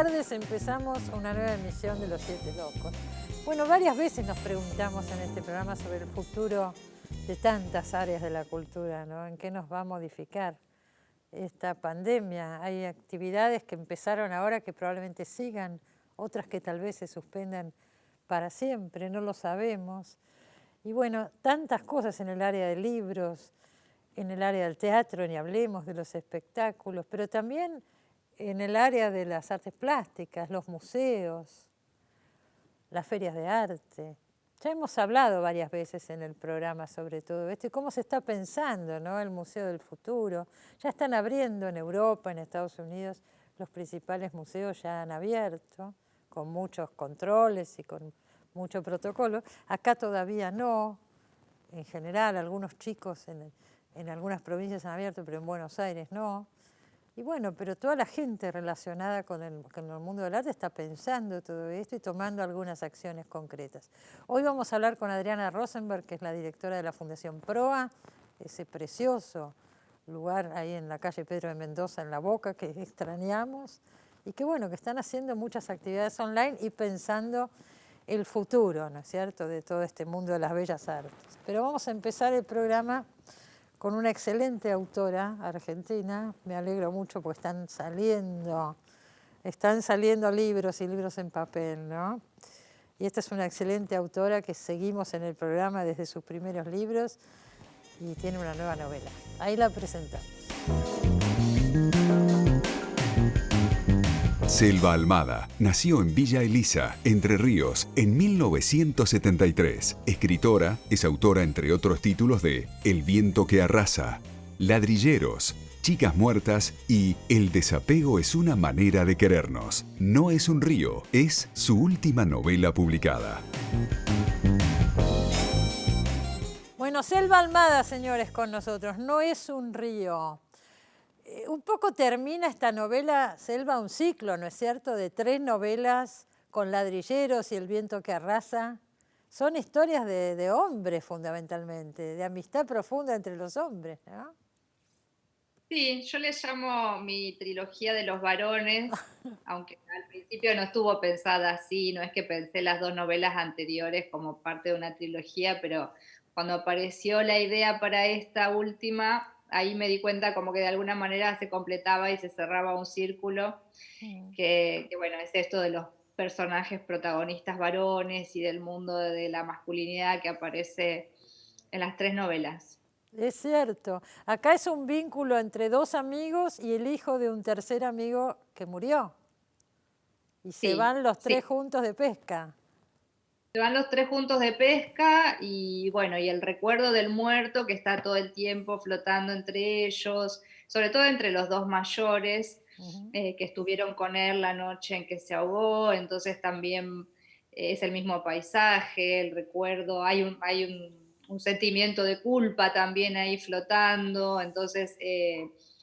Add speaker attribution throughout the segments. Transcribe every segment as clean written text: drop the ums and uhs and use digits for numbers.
Speaker 1: tardes empezamos una nueva emisión de Los Siete Locos. Bueno, varias veces nos preguntamos en este programa sobre el futuro de tantas áreas de la cultura, ¿no? ¿En qué nos va a modificar esta pandemia? Hay actividades que empezaron ahora que probablemente sigan, otras que tal vez se suspendan para siempre, no lo sabemos. Y bueno, tantas cosas en el área de libros, en el área del teatro, ni hablemos de los espectáculos, pero también en el área de las artes plásticas, los museos, las ferias de arte. Ya hemos hablado varias veces en el programa sobre todo esto y cómo se está pensando, ¿no? El Museo del Futuro. Ya están abriendo en Europa, en Estados Unidos, los principales museos ya han abierto, con muchos controles y con mucho protocolo. Acá todavía no, en general, algunos chicos en algunas provincias han abierto, pero en Buenos Aires no. Y bueno, pero toda la gente relacionada con el mundo del arte está pensando todo esto y tomando algunas acciones concretas. Hoy vamos a hablar con Adriana Rosenberg, que es la directora de la Fundación PROA, ese precioso lugar ahí en la calle Pedro de Mendoza, en La Boca, que extrañamos, y que bueno, que están haciendo muchas actividades online y pensando el futuro, ¿no es cierto?, de todo este mundo de las bellas artes. Pero vamos a empezar el programa con una excelente autora argentina. Me alegro mucho porque están saliendo libros y libros en papel, ¿no? Y esta es una excelente autora que seguimos en el programa desde sus primeros libros y tiene una nueva novela. Ahí la presentamos.
Speaker 2: Selva Almada nació en Villa Elisa, Entre Ríos, en 1973. Escritora, es autora, entre otros títulos, de El viento que arrasa, Ladrilleros, Chicas muertas y El desapego es una manera de querernos. No es un río, es su última novela publicada.
Speaker 1: Bueno, Selva Almada, señores, con nosotros. No es un río. Un poco termina esta novela, Selva, un ciclo, ¿no es cierto?, de 3 novelas con Ladrilleros y El viento que arrasa. Son historias de hombres, fundamentalmente, de amistad profunda entre los hombres, ¿no?
Speaker 3: Sí, yo le llamo mi trilogía de los varones, aunque al principio no estuvo pensada así, no es que pensé las 2 novelas anteriores como parte de una trilogía, pero cuando apareció la idea para esta última, ahí me di cuenta como que de alguna manera se completaba y se cerraba un círculo, que bueno, es esto de los personajes protagonistas varones y del mundo de la masculinidad que aparece en las 3 novelas.
Speaker 1: Es cierto. Acá es un vínculo entre 2 amigos y el hijo de un tercer amigo que murió. Y se
Speaker 3: Sí,
Speaker 1: van los 3
Speaker 3: sí.
Speaker 1: juntos de pesca.
Speaker 3: Se van los 3 juntos de pesca y bueno, y el recuerdo del muerto que está todo el tiempo flotando entre ellos, sobre todo entre los 2 mayores, que estuvieron con él la noche en que se ahogó, entonces también es el mismo paisaje, el recuerdo, hay un sentimiento de culpa también ahí flotando, entonces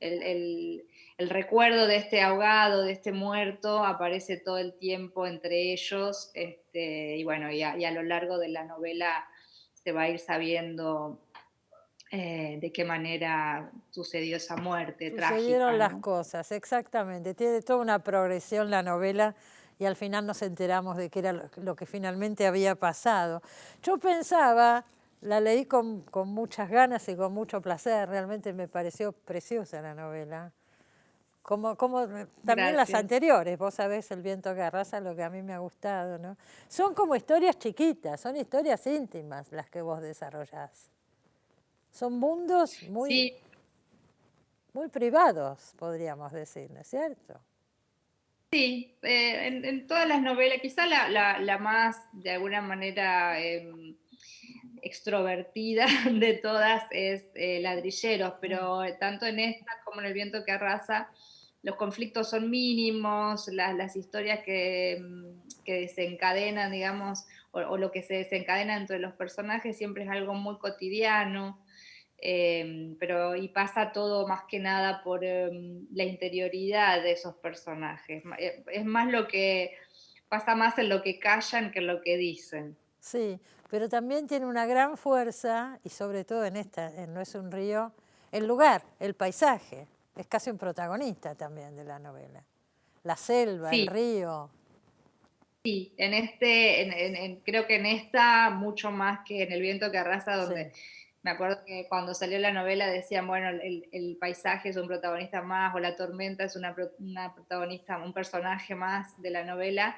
Speaker 3: el recuerdo de este ahogado, de este muerto, aparece todo el tiempo entre ellos, y bueno, y a lo largo de la novela se va a ir sabiendo de qué manera sucedió esa muerte
Speaker 1: Sucedieron
Speaker 3: trágica,
Speaker 1: las
Speaker 3: ¿no?
Speaker 1: cosas, exactamente. Tiene toda una progresión la novela y al final nos enteramos de qué era lo que finalmente había pasado. Yo pensaba, la leí con muchas ganas y con mucho placer, realmente me pareció preciosa la novela. Como también las
Speaker 3: Gracias.
Speaker 1: anteriores, vos sabés, El viento que arrasa, lo que a mí me ha gustado, ¿no? Son como historias chiquitas, son historias íntimas las que vos desarrollás. Son mundos muy,
Speaker 3: Sí,
Speaker 1: muy privados, podríamos decir, ¿no es cierto?
Speaker 3: sí, en todas las novelas, quizá la más, de alguna manera, extrovertida de todas es Ladrilleros, pero tanto en esta como en El viento que arrasa, los conflictos son mínimos, las historias que desencadenan, digamos, o lo que se desencadena entre los personajes siempre es algo muy cotidiano. Pero y pasa todo más que nada por la interioridad de esos personajes. Es más lo que pasa más en lo que callan que en lo que dicen.
Speaker 1: Sí, pero también tiene una gran fuerza, y sobre todo en esta, en No es un río, el lugar, el paisaje. Es casi un protagonista también de la novela. la selva, el
Speaker 3: Sí,
Speaker 1: río.
Speaker 3: sí, creo que en esta, mucho más que en El viento que arrasa,
Speaker 1: Sí,
Speaker 3: donde me acuerdo que cuando salió la novela decían, bueno, el paisaje es un protagonista más, o la tormenta es una protagonista, un personaje más de la novela,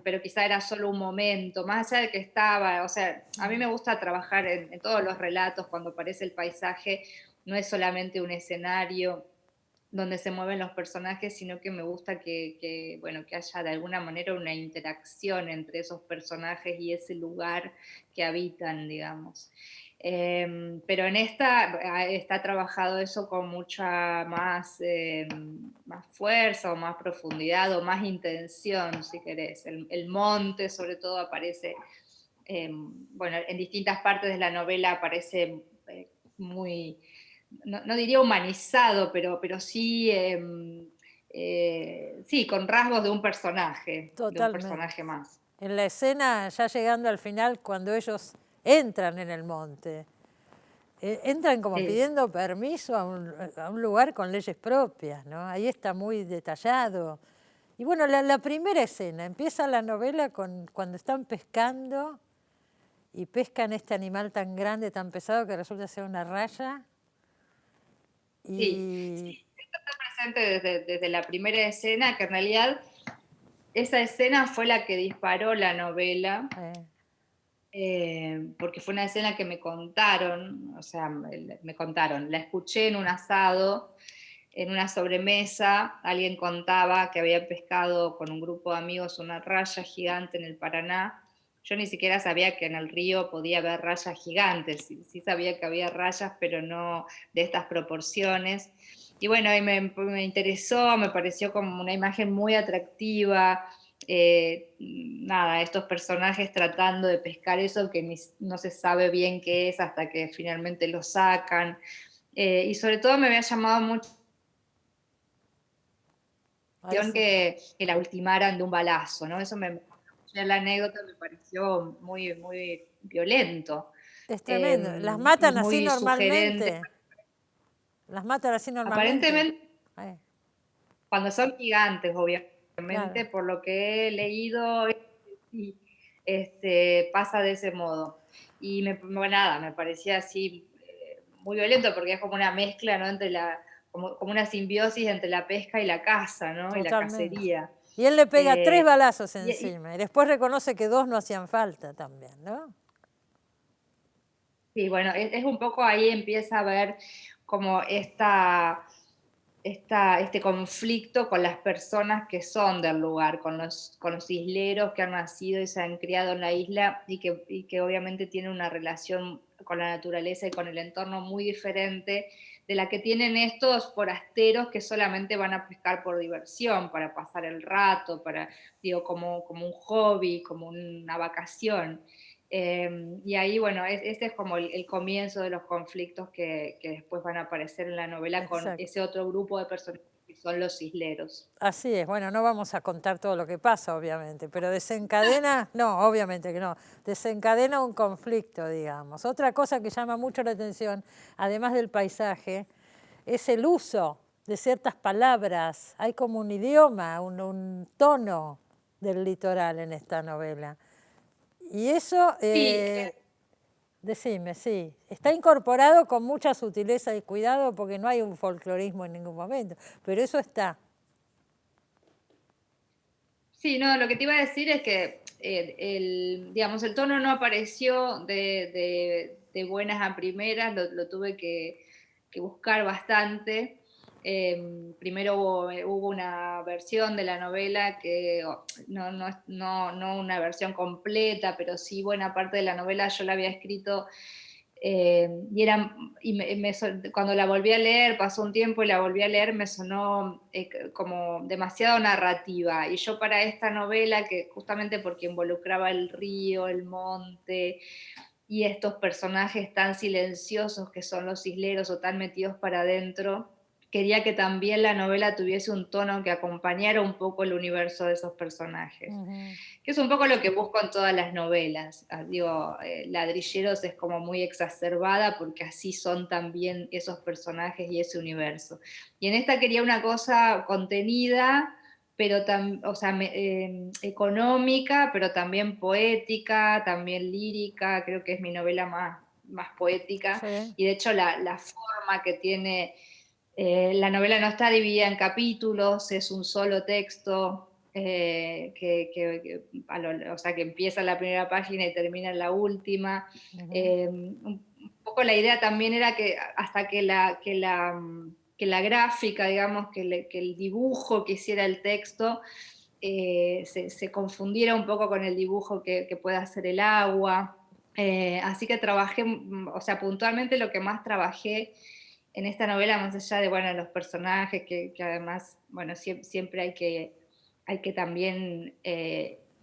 Speaker 3: pero quizá era solo un momento, más allá de que estaba, o sea, a mí me gusta trabajar en todos los relatos, cuando aparece el paisaje, no es solamente un escenario donde se mueven los personajes, sino que me gusta bueno, que haya de alguna manera una interacción entre esos personajes y ese lugar que habitan, digamos. Pero en esta está trabajado eso con mucha más fuerza o más profundidad o más intención, si querés. El monte, sobre todo, aparece, bueno, en distintas partes de la novela aparece muy, no diría humanizado, pero sí, sí, con rasgos de un
Speaker 1: totalmente.
Speaker 3: personaje más.
Speaker 1: En la escena, ya llegando al final, cuando ellos entran en el monte, entran como
Speaker 3: Sí,
Speaker 1: pidiendo permiso a un lugar con leyes propias, ¿no? Ahí está muy detallado. Y bueno, la primera escena, empieza la novela cuando están pescando y pescan este animal tan grande, tan pesado que resulta ser una raya.
Speaker 3: sí,
Speaker 1: Y
Speaker 3: presente desde la primera escena, que en realidad esa escena fue la que disparó la novela,
Speaker 1: eh,
Speaker 3: porque fue una escena que me contaron, o sea, me contaron, la escuché en un asado, en una sobremesa, alguien contaba que había pescado con un grupo de amigos una raya gigante en el Paraná. Yo ni siquiera sabía que en el río podía haber rayas gigantes, sí, sí sabía que había rayas, pero no de estas proporciones. Y bueno, y me interesó, me pareció como una imagen muy atractiva, nada, estos personajes tratando de pescar eso que no se sabe bien qué es hasta que finalmente lo sacan. Y sobre todo me había llamado mucho
Speaker 1: ahí se-
Speaker 3: que la ultimaran de un balazo, ¿no? Ya la anécdota me pareció muy, muy violento,
Speaker 1: es tremendo. Las
Speaker 3: y
Speaker 1: matan así
Speaker 3: muy sugerente.
Speaker 1: normalmente. Las matan así normalmente.
Speaker 3: Aparentemente,
Speaker 1: Eh,
Speaker 3: cuando son gigantes,
Speaker 1: claro,
Speaker 3: obviamente, por lo que he leído, sí, pasa de ese modo. Y bueno, nada, me parecía así muy violento porque es como una mezcla, ¿no? Como una simbiosis entre la pesca y la caza, ¿no? Y la
Speaker 1: totalmente.
Speaker 3: cacería.
Speaker 1: Y él le pega tres
Speaker 3: Eh,
Speaker 1: balazos
Speaker 3: y
Speaker 1: encima y después reconoce que dos no hacían falta también, ¿no?
Speaker 3: Sí, bueno, es un poco ahí empieza a ver como este conflicto con las personas que son del lugar, con los isleros que han nacido y se han criado en la isla y que obviamente tienen una relación con la naturaleza y con el entorno muy diferente de la que tienen estos forasteros que solamente van a pescar por diversión, para pasar el rato, digo, como un hobby, como una vacación. Y ahí, bueno, este es como el comienzo de los conflictos que después van a aparecer en la novela con
Speaker 1: Exacto.
Speaker 3: ese otro grupo de personajes que son los isleros.
Speaker 1: Así es, bueno, no vamos a contar todo lo que pasa, obviamente, pero desencadena, no, obviamente que no, desencadena un conflicto, digamos. Otra cosa que llama mucho la atención, además del paisaje, es el uso de ciertas palabras. Hay como un idioma, un tono del litoral en esta novela. Y eso,
Speaker 3: Sí,
Speaker 1: decime, sí, está incorporado con mucha sutileza y cuidado porque no hay un folclorismo en ningún momento, pero eso está.
Speaker 3: sí, no, lo que te iba a decir es que digamos, el tono no apareció de buenas a primeras, lo tuve que buscar bastante. Primero hubo una versión de la novela que no una versión completa, pero sí buena parte de la novela yo la había escrito y era, cuando la volví a leer, pasó un tiempo y la volví a leer, me sonó como demasiado narrativa. Y yo para esta novela, que justamente porque involucraba el río, el monte y estos personajes tan silenciosos que son los isleros o tan metidos para adentro, quería que también la novela tuviese un tono que acompañara un poco el universo de esos personajes,
Speaker 1: Ujú.
Speaker 3: que es un poco lo que busco en todas las novelas. Digo, Ladrilleros es como muy exacerbada porque así son también esos personajes y ese universo. Y en esta quería una cosa contenida, pero o sea, económica, pero también poética, también lírica, creo que es mi novela más poética,
Speaker 1: Sí.
Speaker 3: y de hecho la forma que tiene, la novela no está dividida en capítulos, es un solo texto, o sea, que empieza en la primera página y termina en la última.
Speaker 1: Ujú.
Speaker 3: Un poco la idea también era que hasta que la gráfica, digamos, que el dibujo que hiciera el texto se confundiera un poco con el dibujo que puede hacer el agua. Así que trabajé, o sea, puntualmente lo que más trabajé en esta novela, más allá de, bueno, los personajes, que además, bueno, siempre hay que también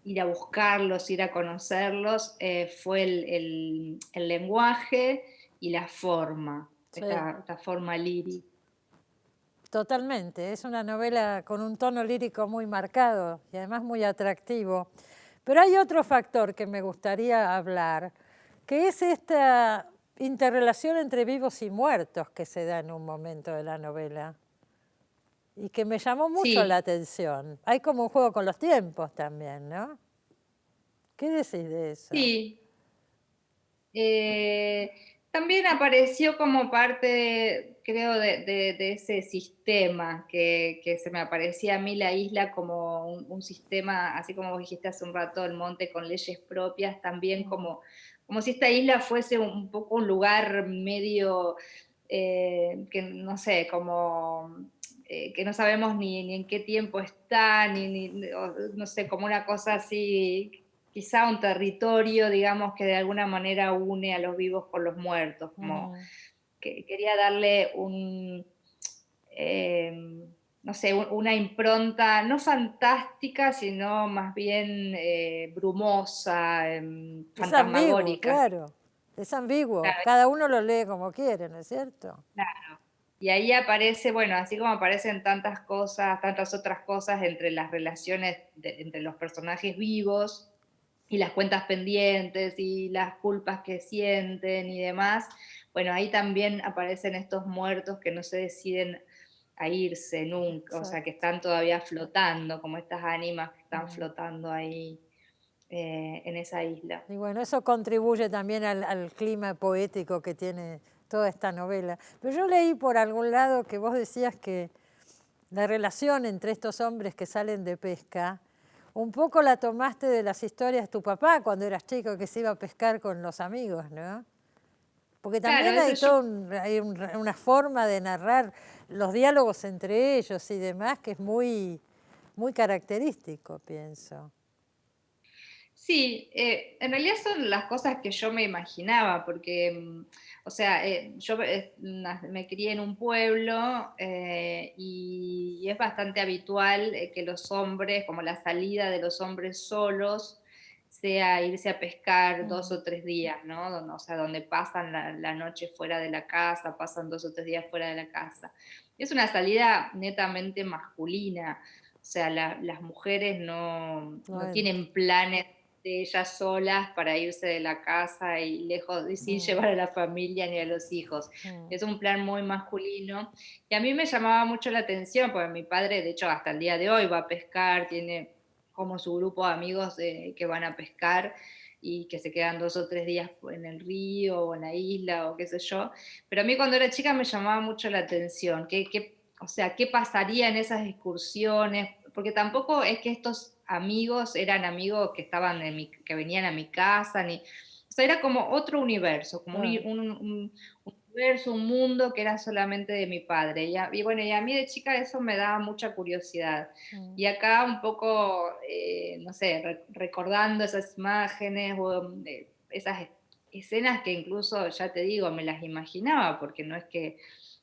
Speaker 3: ir a buscarlos, ir a conocerlos, fue el lenguaje y la forma,
Speaker 1: Sí.
Speaker 3: esta forma lírica.
Speaker 1: Totalmente, es una novela con un tono lírico muy marcado y además muy atractivo. Pero hay otro factor que me gustaría hablar, que es esta interrelación entre vivos y muertos que se da en un momento de la novela y que me llamó mucho la
Speaker 3: Sí,
Speaker 1: atención. Hay como un juego con los tiempos también, ¿no? ¿Qué decís de eso?
Speaker 3: sí. Eh, También apareció como parte, creo, de ese sistema que se me aparecía a mí la isla como un sistema, así como vos dijiste hace un rato, el monte con leyes propias, también
Speaker 1: Mm.
Speaker 3: como si esta isla fuese un poco un lugar medio, que no sé, como que no sabemos ni en qué tiempo está, no sé, como una cosa así, quizá un territorio, digamos, que de alguna manera une a los vivos con los muertos, como
Speaker 1: Ujú.
Speaker 3: que quería darle eh, no sé, una impronta no fantástica, sino más bien brumosa,
Speaker 1: Es ambiguo,
Speaker 3: fantasmagórica.
Speaker 1: claro, es ambiguo,
Speaker 3: Claro,
Speaker 1: cada uno lo lee como quiere, ¿no es cierto?
Speaker 3: claro. Y ahí aparece, bueno, así como aparecen tantas cosas, tantas otras cosas entre las relaciones entre los personajes vivos y las cuentas pendientes y las culpas que sienten y demás, bueno, ahí también aparecen estos muertos que no se deciden a irse nunca, o sea, que
Speaker 1: Exacto.
Speaker 3: están todavía flotando, como estas ánimas que están
Speaker 1: Mm.
Speaker 3: flotando ahí en esa isla.
Speaker 1: Y bueno, eso contribuye también al clima poético que tiene toda esta novela. Pero yo leí por algún lado que vos decías que la relación entre estos hombres que salen de pesca, un poco la tomaste de las historias de tu papá cuando eras chico, que se iba a pescar con los amigos, ¿no? Porque
Speaker 3: Claro,
Speaker 1: también
Speaker 3: eso
Speaker 1: hay
Speaker 3: yo.
Speaker 1: toda una forma de narrar los diálogos entre ellos y demás que es muy, muy característico, pienso.
Speaker 3: Sí, en realidad son las cosas que yo me imaginaba, porque, o sea, yo me crié en un pueblo y es bastante habitual que los hombres, como la salida de los hombres solos, sea irse a pescar dos
Speaker 1: Mm.
Speaker 3: o tres días, ¿no? O sea, donde pasan la noche fuera de la casa, pasan dos o tres días fuera de la casa. Es una salida netamente masculina, o sea, las mujeres
Speaker 1: No
Speaker 3: no
Speaker 1: entra.
Speaker 3: tienen planes de ellas solas para irse de la casa y lejos, y sin
Speaker 1: Mm,
Speaker 3: llevar a la familia ni a los hijos.
Speaker 1: mm.
Speaker 3: Es un plan muy masculino y a mí me llamaba mucho la atención, porque mi padre, de hecho, hasta el día de hoy va a pescar, tiene como su grupo de amigos que van a pescar y que se quedan dos o tres días en el río o en la isla o qué sé yo. Pero a mí cuando era chica me llamaba mucho la atención, o sea, qué pasaría en esas excursiones, porque tampoco es que estos amigos eran amigos que estaban que venían a mi casa, ni, o sea, era como otro universo, como
Speaker 1: Claro.
Speaker 3: un universo, un mundo que era solamente de mi padre. Y bueno, y a mí de chica eso me daba mucha curiosidad.
Speaker 1: Mm.
Speaker 3: Y acá un poco, no sé, recordando esas imágenes o esas escenas que incluso, ya te digo, me las imaginaba, porque no es que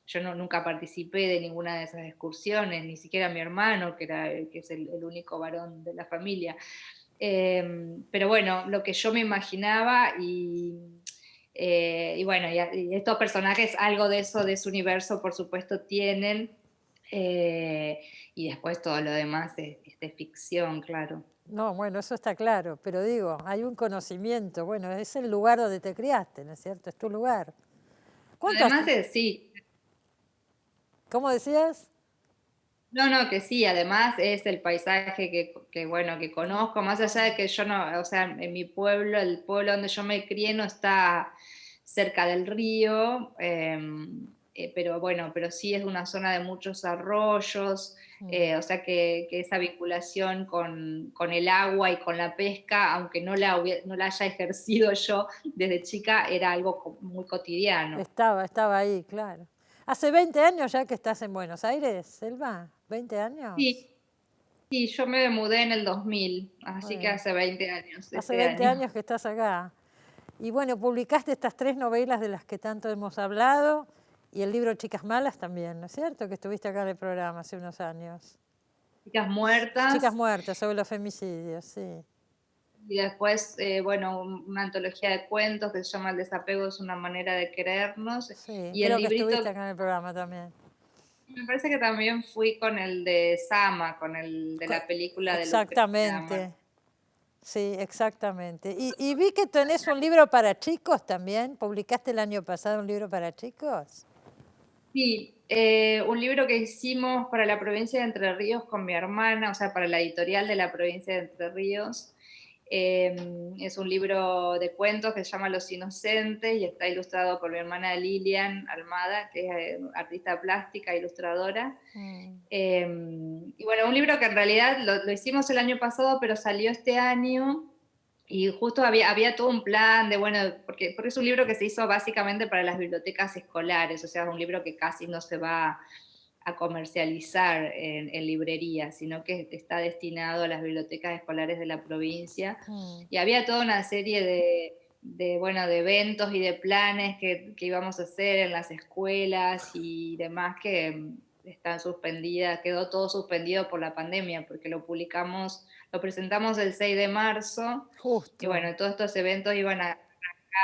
Speaker 3: yo nunca participé de ninguna de esas excursiones, ni siquiera mi hermano, que es el único varón de la familia. Pero bueno, lo que yo me imaginaba y bueno, y estos personajes algo de eso, de ese universo, por supuesto, tienen. eh, y después todo lo demás es de ficción, claro.
Speaker 1: No, bueno, eso está claro, pero digo, hay un conocimiento, bueno, es el lugar donde te criaste, ¿no es cierto? Es tu lugar. ¿Cuánto has,
Speaker 3: Además, sí,
Speaker 1: cómo decías?
Speaker 3: No, no, que sí, además es el paisaje bueno, que conozco, más allá de que yo no, o sea, en mi pueblo, el pueblo donde yo me crié no está cerca del río, pero bueno, pero sí es una zona de muchos arroyos,
Speaker 1: Mm.
Speaker 3: o sea que esa vinculación con el agua y con la pesca, aunque no la haya ejercido yo desde chica, era algo muy cotidiano.
Speaker 1: Estaba ahí, claro. ¿Hace 20 años ya que estás en Buenos Aires, Selva? ¿20
Speaker 3: Sí,
Speaker 1: años?
Speaker 3: sí, yo me mudé en el 2000, así que
Speaker 1: Bueno,
Speaker 3: hace 20 años,
Speaker 1: hace
Speaker 3: este
Speaker 1: 20
Speaker 3: año.
Speaker 1: años que estás acá. Y bueno, publicaste estas 3 novelas de las que tanto hemos hablado y el libro Chicas Malas también, ¿no es cierto? Que estuviste acá en el programa hace unos años.
Speaker 3: Chicas
Speaker 1: Chicas
Speaker 3: muertas,
Speaker 1: muertas, sobre los femicidios, sí.
Speaker 3: y después, bueno, una antología de cuentos que se llama El desapego es una manera de querernos,
Speaker 1: Sí,
Speaker 3: y el
Speaker 1: creo que
Speaker 3: librito,
Speaker 1: estuviste acá en el programa también.
Speaker 3: me parece que también fui con el de Sama, con el de
Speaker 1: Co-
Speaker 3: la película de Lucrecia
Speaker 1: Exactamente, sí, exactamente. Y vi que tenés un libro para chicos también. ¿Publicaste el año pasado un libro para chicos?
Speaker 3: Sí, un libro que hicimos para la provincia de Entre Ríos con mi hermana, o sea, para la editorial de la provincia de Entre Ríos. Es un libro de cuentos que se llama Los Inocentes y está ilustrado por mi hermana Lilian Almada, que es artista plástica, ilustradora.
Speaker 1: Mm.
Speaker 3: Y bueno, un libro que en realidad lo hicimos el año pasado, pero salió este año. Y justo había todo un plan de, bueno, porque es un libro que se hizo básicamente para las bibliotecas escolares, o sea, es un libro que casi no se va a comercializar en librerías, sino que está destinado a las bibliotecas escolares de la provincia.
Speaker 1: Mm.
Speaker 3: Y había toda una serie bueno, de eventos y de planes que íbamos a hacer en las escuelas y demás que están suspendidas, quedó todo suspendido por la pandemia, porque lo presentamos el 6 de marzo, y
Speaker 1: Justo.
Speaker 3: bueno, todos estos eventos iban a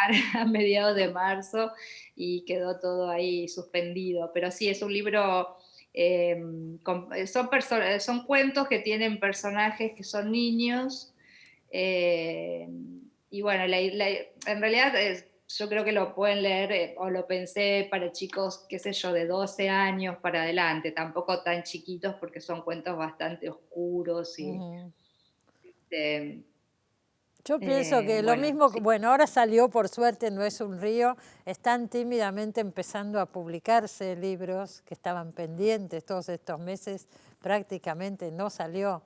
Speaker 3: arrancar a mediados de marzo y quedó todo ahí suspendido. Pero sí, es un libro, son cuentos que tienen personajes que son niños, eh, y bueno, en realidad yo creo que lo pueden leer, o lo pensé para chicos, qué sé yo, de 12 años para adelante, tampoco tan chiquitos porque son cuentos bastante oscuros y
Speaker 1: Ujú.
Speaker 3: eh,
Speaker 1: Yo pienso que lo
Speaker 3: bueno,
Speaker 1: mismo,
Speaker 3: sí.
Speaker 1: bueno, ahora salió por suerte, no es un río, están tímidamente empezando a publicarse libros que estaban pendientes todos estos meses, prácticamente no salió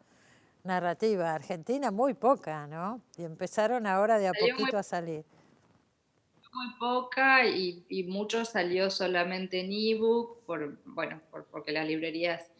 Speaker 1: narrativa argentina, muy poca, ¿no? Y empezaron ahora de a
Speaker 3: Salió
Speaker 1: poquito a salir.
Speaker 3: muy poca y mucho salió solamente en ebook, bueno, porque las librerías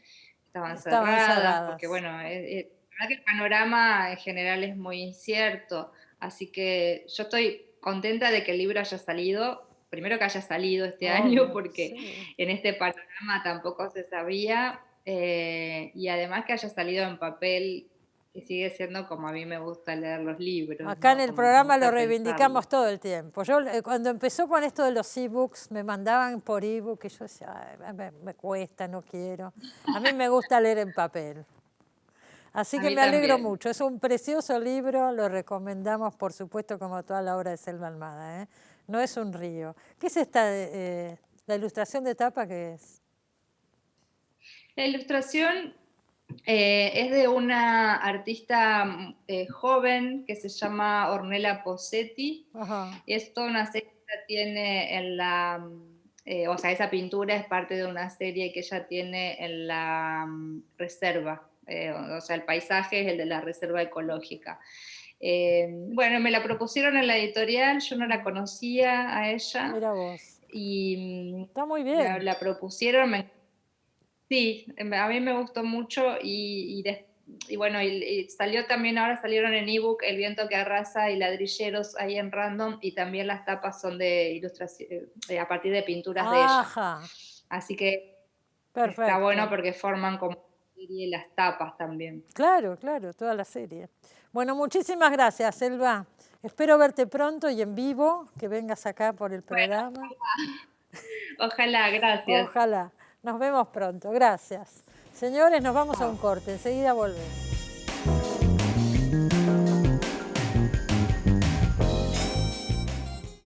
Speaker 3: estaban
Speaker 1: Estaban
Speaker 3: cerradas, porque
Speaker 1: cerradas.
Speaker 3: bueno, la verdad que el panorama en general es muy incierto, así que yo estoy contenta de que el libro haya salido, primero que haya salido este año,
Speaker 1: Obvio,
Speaker 3: porque
Speaker 1: sí.
Speaker 3: en este panorama tampoco se sabía, y además que haya salido en papel, que sigue siendo como a mí me gusta leer los libros,
Speaker 1: Acá en
Speaker 3: ¿no?
Speaker 1: el
Speaker 3: Como me
Speaker 1: programa lo
Speaker 3: gusta pensarlo.
Speaker 1: reivindicamos todo el tiempo. Yo cuando empezó con esto de los ebooks, me mandaban por ebook y yo decía, "Ay, me cuesta, no quiero". A mí me gusta leer en papel. Así
Speaker 3: A
Speaker 1: que
Speaker 3: mí
Speaker 1: me alegro
Speaker 3: también.
Speaker 1: mucho. Es un precioso libro, lo recomendamos, por supuesto, como toda la obra de Selva Almada, ¿eh? No es un río. ¿Qué es esta, la ilustración de tapa que es?
Speaker 3: La ilustración es de una artista joven que se llama Ornella Posetti.
Speaker 1: Ajá.
Speaker 3: Es toda una serie que ella tiene o sea, esa pintura es parte de una serie que ella tiene en la reserva. O sea, el paisaje es el de la reserva ecológica. Bueno, me la propusieron en la editorial, yo no la conocía a ella,
Speaker 1: Mira vos.
Speaker 3: y
Speaker 1: Está muy
Speaker 3: la,
Speaker 1: bien.
Speaker 3: la propusieron, sí, a mí me gustó mucho y bueno, y salió también, ahora salieron en ebook El viento que arrasa y Ladrilleros ahí en Random, y también las tapas son de ilustración, a partir de pinturas de ella.
Speaker 1: Ajá.
Speaker 3: Así que está bueno
Speaker 1: Perfecto.
Speaker 3: porque forman como serie las tapas también.
Speaker 1: Claro, claro, toda la serie. Bueno, muchísimas gracias, Selva. Espero verte pronto y en vivo, que vengas acá por el
Speaker 3: Bueno,
Speaker 1: programa.
Speaker 3: ojalá, gracias.
Speaker 1: Ojalá. Nos vemos pronto. Gracias. Señores, nos vamos a un
Speaker 3: Chao.
Speaker 1: corte. Enseguida volvemos.